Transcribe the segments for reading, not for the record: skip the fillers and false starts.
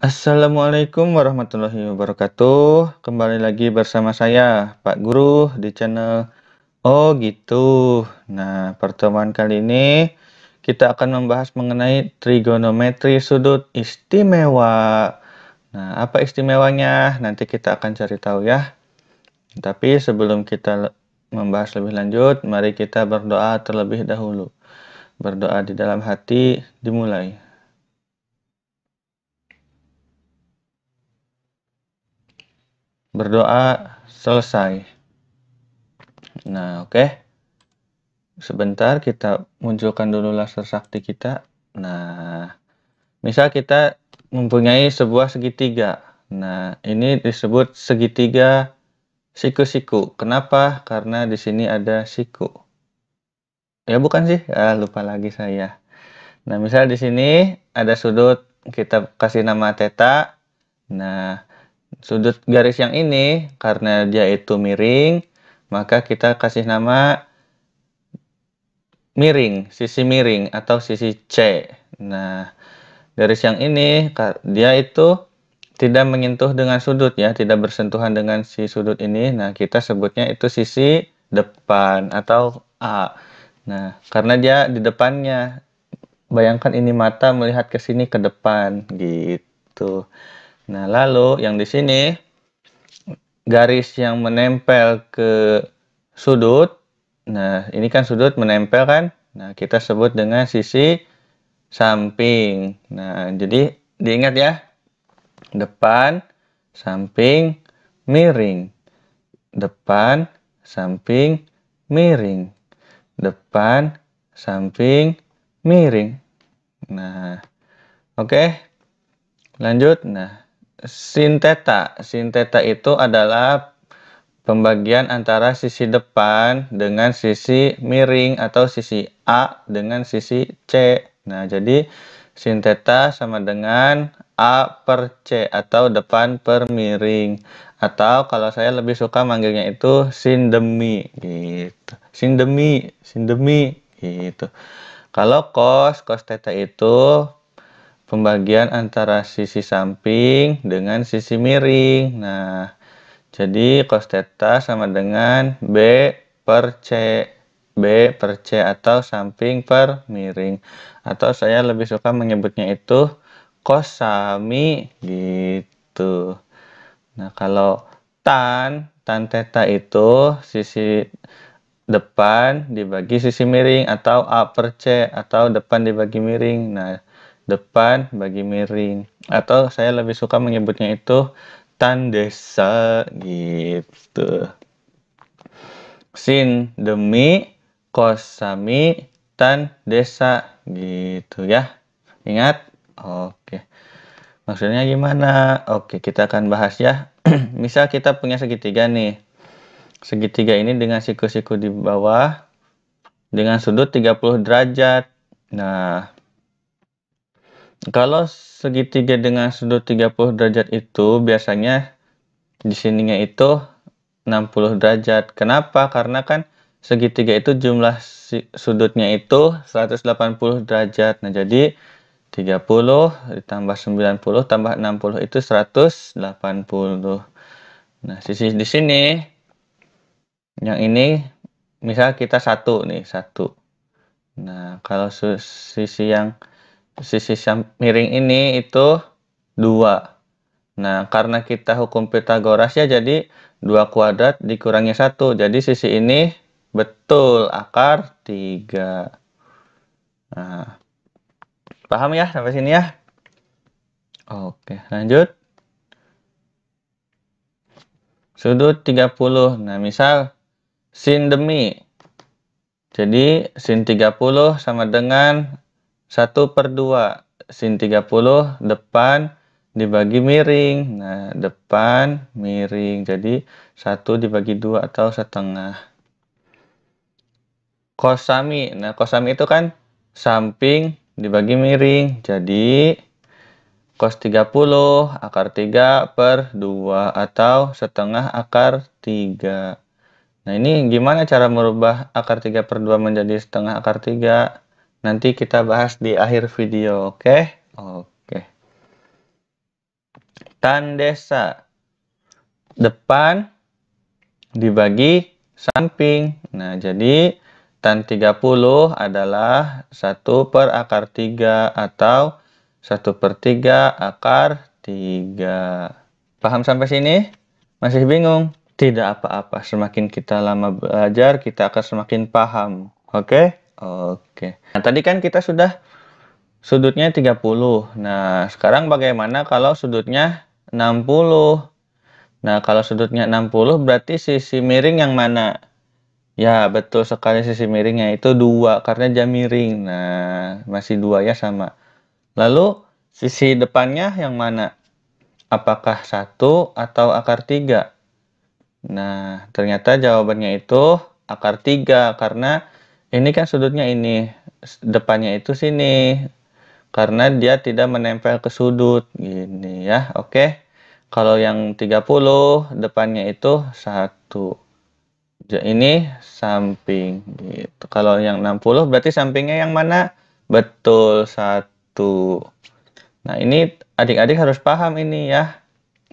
Assalamualaikum warahmatullahi wabarakatuh. Kembali lagi bersama saya, Pak Guru, di channel Oh Gitu. Nah, pertemuan kali ini kita akan membahas mengenai trigonometri sudut istimewa. Nah, apa istimewanya? Nanti kita akan cari tahu ya. Tapi sebelum kita membahas lebih lanjut, mari kita berdoa terlebih dahulu. Berdoa di dalam hati dimulai. Berdoa selesai. Nah, oke. Sebentar kita munculkan dulu laser sakti kita. Nah, misal kita mempunyai sebuah segitiga. Nah, ini disebut segitiga siku-siku. Kenapa? Karena di sini ada siku. Ya bukan sih? Lupa lagi saya. Nah, misal di sini ada sudut, kita kasih nama theta. Nah, sudut garis yang ini karena dia itu miring, maka kita kasih nama miring, sisi miring atau sisi C. Nah, garis yang ini dia itu tidak menyentuh dengan sudut ya, tidak bersentuhan dengan si sudut ini. Nah, kita sebutnya itu sisi depan atau A. Nah, karena dia di depannya, bayangkan ini mata melihat ke sini ke depan gitu. Nah, lalu yang di sini garis yang menempel ke sudut. Nah, ini kan sudut menempel kan? Nah, kita sebut dengan sisi samping. Nah, jadi diingat ya. Depan, samping, miring. Depan, samping, miring. Depan, samping, miring. Nah, oke. Lanjut. Nah, sin theta. Sin theta itu adalah pembagian antara sisi depan dengan sisi miring atau sisi A dengan sisi C. Nah, jadi sin theta sama dengan A per C atau depan per miring. Atau kalau saya lebih suka manggilnya itu sin demi gitu. Sin demi gitu. Kalau cos theta itu pembagian antara sisi samping dengan sisi miring. Nah, jadi cos theta sama dengan B per C. B per C atau samping per miring. Atau saya lebih suka menyebutnya itu cos sami gitu. Nah, kalau tan theta itu sisi depan dibagi sisi miring atau A per C atau depan dibagi miring. Nah, depan bagi miring. Atau saya lebih suka menyebutnya itu tan desa gitu. Sin demi cos sami tan desa gitu ya. Ingat? Oke. Maksudnya gimana? Oke, kita akan bahas ya. Misal kita punya segitiga nih. Segitiga ini dengan siku-siku di bawah dengan sudut 30 derajat. Nah, kalau segitiga dengan sudut 30 derajat itu biasanya di sininya itu 60 derajat. Kenapa? Karena kan segitiga itu jumlah sudutnya itu 180 derajat. Nah, jadi 30 ditambah 90 tambah 60 itu 180. Nah, sisi di sini yang ini misal kita satu nih, satu. Nah, kalau sisi miring ini itu 2. Nah, karena kita hukum Pitagoras ya, jadi 2 kuadrat dikurangi 1. Jadi sisi ini betul akar 3. Nah, paham ya sampai sini ya? Oke, lanjut. Sudut 30. Nah, misal sin demi. Jadi sin 30 sama dengan 1/2. Sin 30 depan dibagi miring. Nah, depan miring. Jadi 1 dibagi 2 atau setengah. Cos sami. Nah, cos sami itu kan samping dibagi miring. Jadi cos 30 akar 3/2 atau setengah akar 3. Nah, ini gimana cara merubah akar 3/2 menjadi setengah akar 3? Nanti kita bahas di akhir video, oke? Oke. Tan desa. Depan dibagi samping. Nah, jadi tan 30 adalah 1/3 atau 1/3 akar 3. Paham sampai sini? Masih bingung? Tidak apa-apa, semakin kita lama belajar, kita akan semakin paham. Oke? Oke. Nah, tadi kan kita sudah sudutnya 30. Nah, sekarang bagaimana kalau sudutnya 60? Nah, kalau sudutnya 60 berarti sisi miring yang mana? Ya, betul sekali, sisi miringnya itu 2 karena dia miring. Nah, masih 2 ya, sama. Lalu sisi depannya yang mana? Apakah 1 atau akar 3? Nah, ternyata jawabannya itu akar 3 karena ini kan sudutnya ini, depannya itu sini. Karena dia tidak menempel ke sudut, gini ya, oke. Kalau yang 30 depannya itu 1. Ini samping gitu. Kalau yang 60 berarti sampingnya yang mana? Betul, 1. Nah, ini adik-adik harus paham ini ya.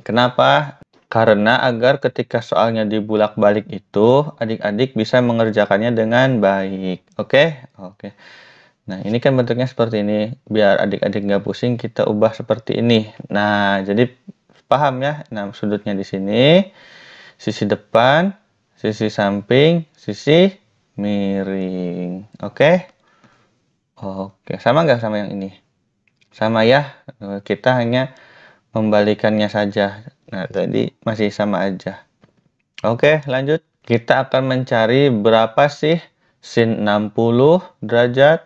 Kenapa? Karena agar ketika soalnya dibulak-balik itu, adik-adik bisa mengerjakannya dengan baik. Oke? Oke. Nah, ini kan bentuknya seperti ini. Biar adik-adik nggak pusing, kita ubah seperti ini. Nah, jadi paham ya? Nah, sudutnya di sini, sisi depan, sisi samping, sisi miring. Oke? Oke, sama nggak sama yang ini? Sama ya? Kita hanya membalikannya saja. Nah, tadi masih sama aja. Oke, lanjut. Kita akan mencari berapa sih sin 60 derajat,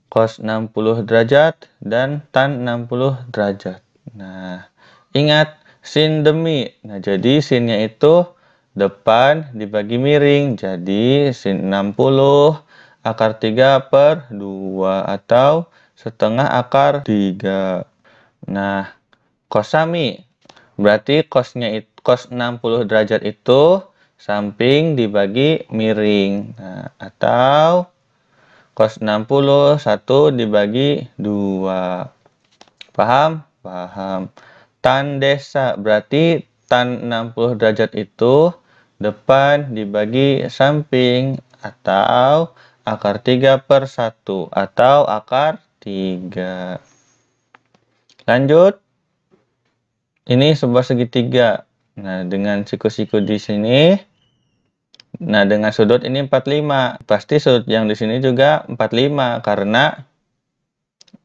cos 60 derajat, dan tan 60 derajat. Nah, ingat sin demi. Nah, jadi sinnya itu depan dibagi miring. Jadi sin 60 akar 3/2 atau setengah akar 3. Nah, kosami. Berarti cos 60 derajat itu samping dibagi miring. Nah, atau cos 60 1 dibagi 2. Paham? Paham. Tan desa. Berarti tan 60 derajat itu depan dibagi samping. Atau akar 3/1. Atau akar 3. Lanjut. Ini sebuah segitiga. Nah, dengan siku-siku di sini. Nah, dengan sudut ini 45. Pasti sudut yang di sini juga 45 karena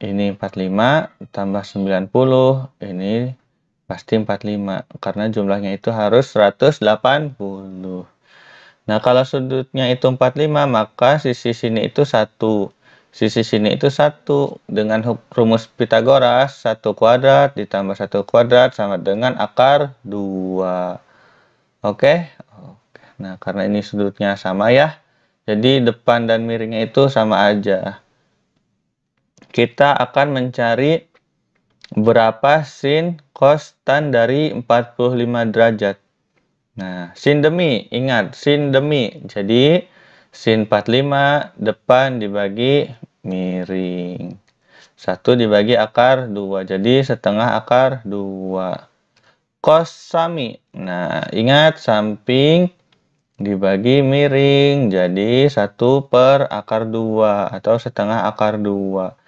ini 45 tambah 90. Ini pasti 45 karena jumlahnya itu harus 180. Nah, kalau sudutnya itu 45, maka sisi sini itu 1. Sisi sini itu 1. Dengan rumus Pitagoras, 1 kuadrat ditambah 1 kuadrat sama dengan akar 2. Oke? Oke. Nah, karena ini sudutnya sama ya. Jadi depan dan miringnya itu sama aja. Kita akan mencari berapa sin cos tan dari 45 derajat. Nah, sin demi, ingat, sin demi. Jadi, sin 45 depan dibagi miring. 1 dibagi akar 2, jadi setengah akar 2. Cos sami. Nah, ingat, samping dibagi miring, jadi 1/akar 2 atau setengah akar 2.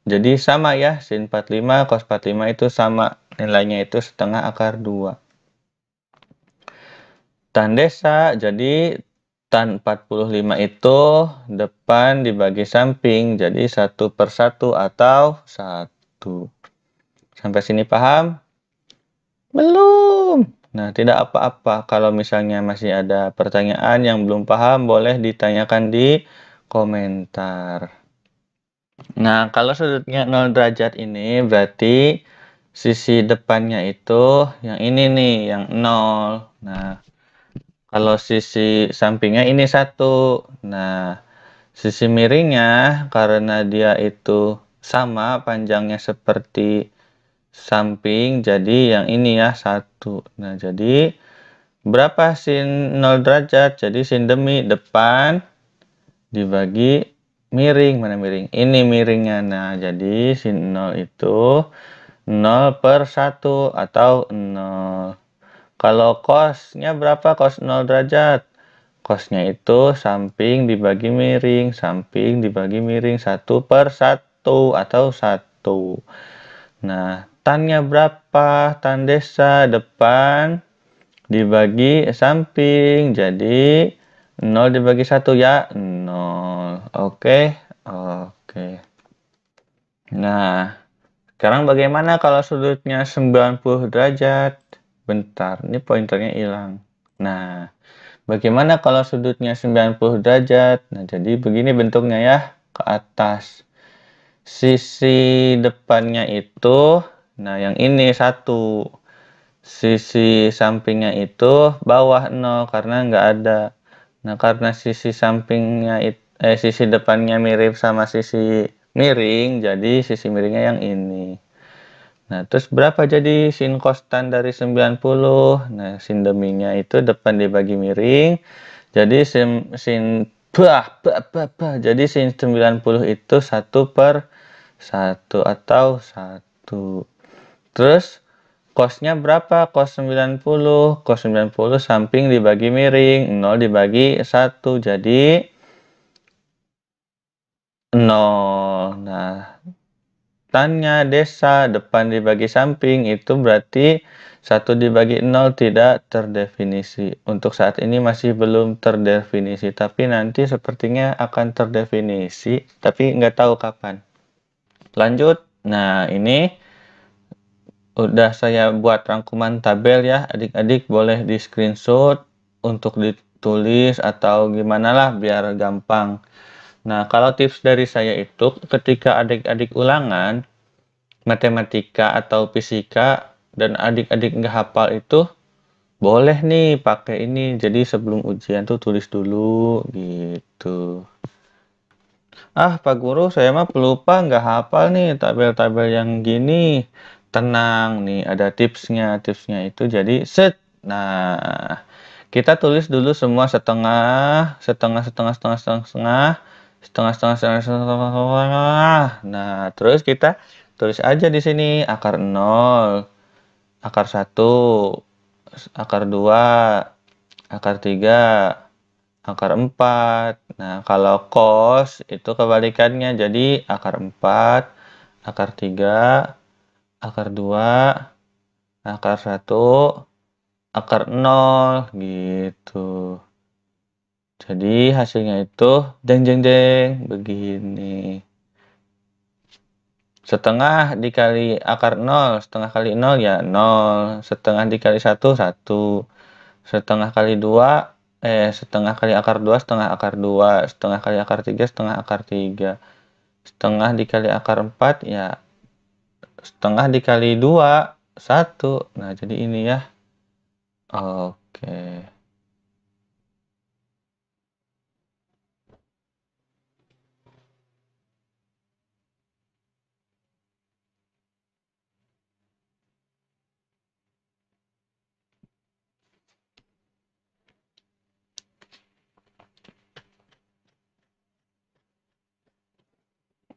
Jadi sama ya, sin 45, cos 45 itu sama. Nilainya itu setengah akar 2. Tan desa, jadi tan 45 itu depan dibagi samping, jadi 1/1 atau 1. Sampai sini paham? Belum. Nah, tidak apa-apa. Kalau misalnya masih ada pertanyaan yang belum paham, boleh ditanyakan di komentar. Nah, kalau sudutnya 0 derajat ini berarti sisi depannya itu yang ini nih, yang 0. Nah, kalau sisi sampingnya ini 1. Nah, sisi miringnya karena dia itu sama panjangnya seperti samping, jadi yang ini ya 1. Nah, jadi berapa sin 0 derajat? Jadi sin demi depan dibagi miring. Mana miring? Ini miringnya. Nah, jadi sin 0 itu 0/1 atau 0. Kalau cos-nya berapa? Cos 0 derajat. Cos-nya itu samping dibagi miring, samping dibagi miring 1/1 atau 1. Nah, tan-nya berapa? Tan desa depan dibagi samping. Jadi 0 dibagi 1 ya 0. Oke. Oke. Nah, sekarang bagaimana kalau sudutnya 90 derajat? Bentar, ini pointernya hilang. Nah, bagaimana kalau sudutnya 90 derajat? Nah, jadi begini bentuknya ya, ke atas. Sisi depannya itu, nah yang ini 1. Sisi sampingnya itu bawah 0 karena nggak ada. Nah, karena sisi sampingnya sisi depannya mirip sama sisi miring, jadi sisi miringnya yang ini. Nah, terus berapa jadi sin cos tan dari 90? Nah, sin deminya itu depan dibagi miring. Jadi jadi sin 90 itu 1/1 atau 1. Terus cosnya berapa? Cos 90. Cos 90 samping dibagi miring, 0 dibagi 1. Jadi 0. Nah, tannya desa depan dibagi samping itu berarti 1 dibagi 0 tidak terdefinisi. Untuk saat ini masih belum terdefinisi, tapi nanti sepertinya akan terdefinisi, tapi nggak tahu kapan. Lanjut. Nah, ini udah saya buat rangkuman tabel ya, adik-adik boleh di screenshot untuk ditulis atau gimana lah biar gampang. Nah, kalau tips dari saya itu ketika adik-adik ulangan matematika atau fisika dan adik-adik nggak hafal itu boleh nih pakai ini. Jadi sebelum ujian tuh tulis dulu gitu. Ah, Pak Guru, saya mah pelupa nggak hafal nih tabel-tabel yang gini. Tenang nih, ada tipsnya. Tipsnya itu jadi set. Nah, kita tulis dulu semua setengah, setengah, setengah, setengah, setengah, setengah, setengah, setengah, setengah, setengah, setengah. Nah, terus kita tulis aja di sini akar 0, akar 1, akar 2, akar 3, akar 4. Nah, kalau cos itu kebalikannya. Jadi akar 4, akar 3, akar 2, akar 1, akar 0 gitu. Jadi hasilnya itu jeng jeng jeng begini. Setengah dikali akar 0, setengah kali 0 ya 0. Setengah dikali 1, 1. Setengah kali 2, setengah kali akar 2, setengah akar 2. Setengah kali akar 3, setengah akar 3. Setengah dikali akar 4 ya setengah dikali 2, 1. Nah, jadi ini ya. Oke.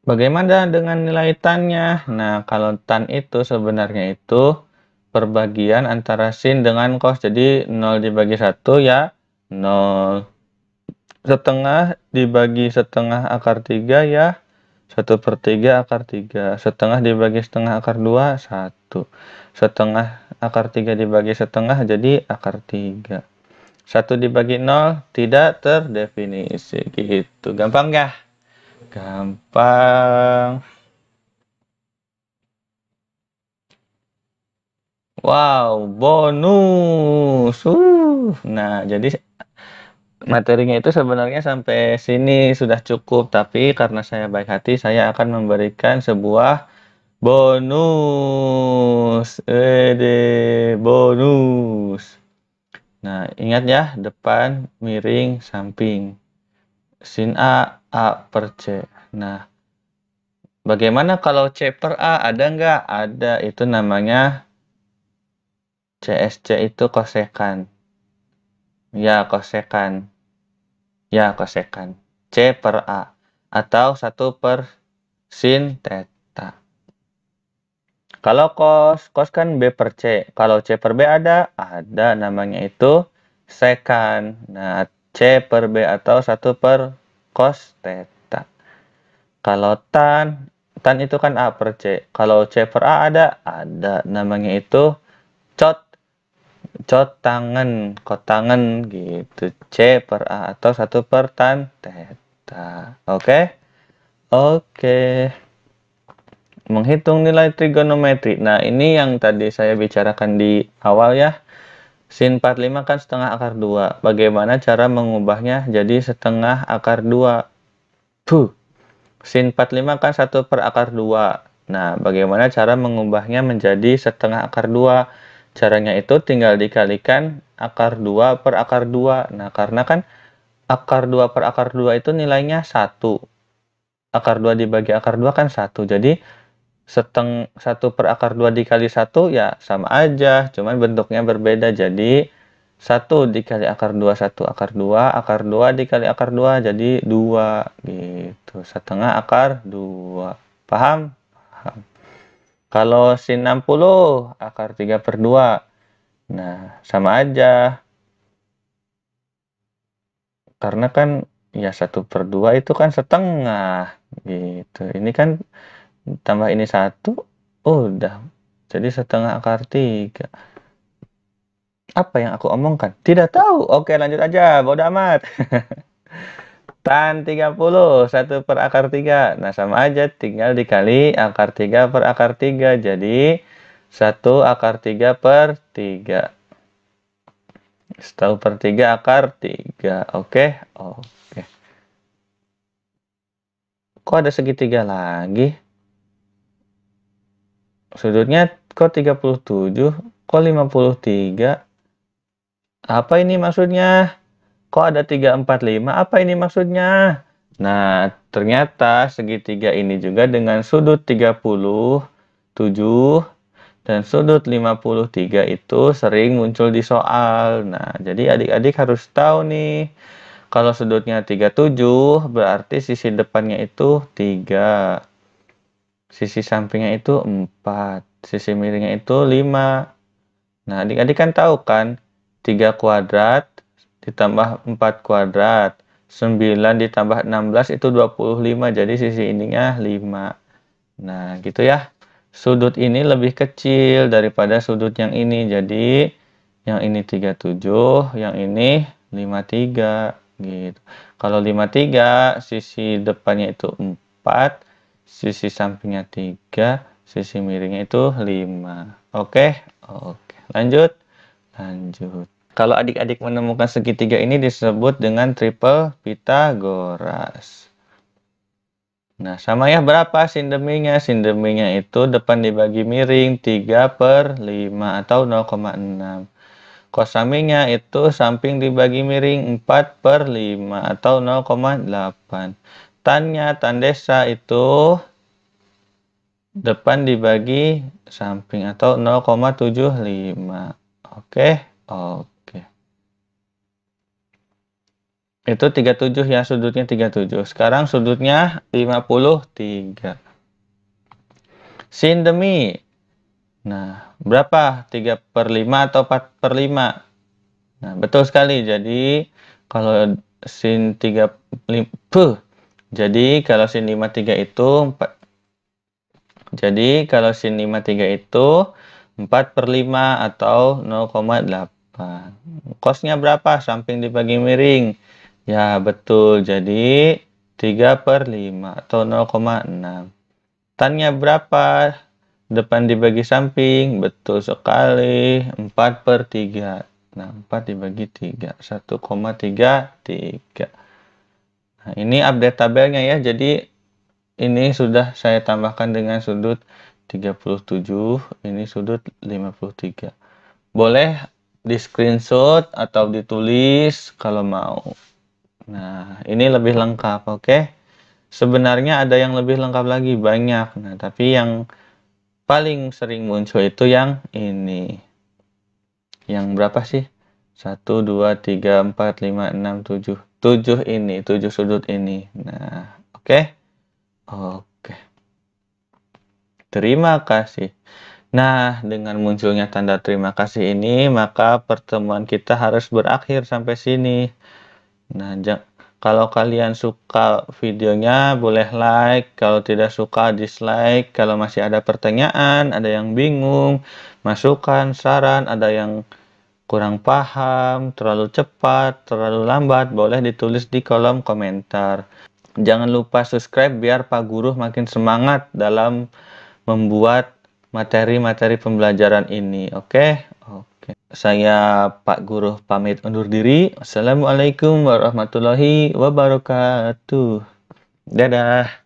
Bagaimana dengan nilai tan-nya? Nah, kalau tan itu sebenarnya itu perbagian antara sin dengan cos. Jadi 0 dibagi 1 ya 0. Setengah dibagi setengah akar 3 ya 1/3 akar 3. Setengah dibagi setengah akar 2, 1. Setengah akar 3 dibagi setengah jadi akar 3. 1 dibagi 0 tidak terdefinisi. Gitu. Gampang ya? Gampang. Wow, bonus. Nah, jadi materinya itu sebenarnya sampai sini sudah cukup, tapi karena saya baik hati, saya akan memberikan sebuah bonus. Bonus. Nah, ingat ya, depan, miring, samping. Sin A per C. Nah, bagaimana kalau C per A? Ada nggak? Ada, itu namanya CSC itu kosekan. Ya, kosekan. Ya, kosekan. C per A. Atau 1 per sin theta. Kalau cos kan B per C. Kalau C per B ada namanya itu secant. Nah, C per B atau 1 per cos theta. Kalau tan itu kan A per C. Kalau C per A ada namanya itu cot kotangan gitu. C per A atau 1 per tan theta. Oke? Oke. Menghitung nilai trigonometri. Nah, ini yang tadi saya bicarakan di awal ya. Sin 45 kan setengah akar 2. Bagaimana cara mengubahnya jadi setengah akar 2? Sin 45 kan 1 per akar 2. Nah, bagaimana cara mengubahnya menjadi setengah akar 2? Caranya itu tinggal dikalikan akar 2 per akar 2. Nah, karena kan akar 2 per akar 2 itu nilainya 1. Akar 2 dibagi akar 2 kan 1. Jadi, 1 per akar 2 dikali 1 ya sama aja, cuman bentuknya berbeda. Jadi 1 dikali akar 2, 1 akar 2 dikali akar 2 jadi 2 gitu. Setengah akar 2. Paham? Paham. Kalau sin 60 akar 3 per 2. Nah, sama aja. Karena kan ya 1 per 2 itu kan setengah gitu. Ini kan tambah ini 1 udah jadi setengah akar 3. Apa yang aku omongkan? Tidak tahu. Oke, lanjut aja. Bodo amat. Tan 30, 1 per akar 3. Nah, sama aja. Tinggal dikali akar 3 per akar 3. Jadi, 1 akar 3 per 3. 1 per 3 akar 3. Oke? Oke. Kok ada segitiga lagi? Sudutnya kok 37? Kok 53? Apa ini maksudnya? Kok ada 345? Apa ini maksudnya? Nah, ternyata segitiga ini juga dengan sudut 37 dan sudut 53 itu sering muncul di soal. Nah, jadi adik-adik harus tahu nih. Kalau sudutnya 37 berarti sisi depannya itu 3. Sisi sampingnya itu 4. Sisi miringnya itu 5. Nah, adik-adik kan tahu kan 3 kuadrat ditambah 4 kuadrat. 9 ditambah 16 itu 25. Jadi sisi ininya 5. Nah, gitu ya. Sudut ini lebih kecil daripada sudut yang ini. Jadi, yang ini 37, yang ini 53. Gitu. Kalau 53, sisi depannya itu 4. Sisi sampingnya 3. Sisi miringnya itu 5. Oke? Oke. Lanjut. Lanjut. Kalau adik-adik menemukan segitiga ini disebut dengan triple Pythagoras. Nah, sama ya berapa sindeminya? Sindeminya itu depan dibagi miring 3 per 5 atau 0,6. Kosamingnya itu samping dibagi miring 4 per 5 atau 0,8. Tannya, tan desa itu depan dibagi samping atau 0,75. Oke? Oke. Itu 37 ya, sudutnya 37. Sekarang sudutnya 53. Sindemi. Nah, berapa? 3 per 5 atau 4 per 5? Nah, betul sekali. Jadi, kalau sin 3... Jadi, kalau sin 53 itu 4. Jadi, kalau sin 53 itu 4 per 5 atau 0,8. Kosnya berapa? Samping dibagi miring. Ya, betul. Jadi, 3 per 5 atau 0,6. Tannya berapa? Depan dibagi samping. Betul sekali. 4 per 3. Nah, 4 dibagi 3. 1,33. Nah, ini update tabelnya ya. Jadi, ini sudah saya tambahkan dengan sudut 37. Ini sudut 53. Boleh di screenshot atau ditulis kalau mau. Nah, ini lebih lengkap, oke? Sebenarnya ada yang lebih lengkap lagi, banyak. Nah, tapi yang paling sering muncul itu yang ini. Yang berapa sih? 1, 2, 3, 4, 5, 6, 7. 7 ini, 7 sudut ini. Nah, oke? Oke. Terima kasih. Nah, dengan munculnya tanda terima kasih ini, maka pertemuan kita harus berakhir sampai sini. Nah, kalau kalian suka videonya, boleh like. Kalau tidak suka, dislike. Kalau masih ada pertanyaan, ada yang bingung, masukan, saran, ada yang kurang paham, terlalu cepat, terlalu lambat, boleh ditulis di kolom komentar. Jangan lupa subscribe biar Pak Guru makin semangat dalam membuat materi-materi pembelajaran ini. Oke? Oke. Saya Pak Guru pamit undur diri. Assalamualaikum warahmatullahi wabarakatuh. Dadah.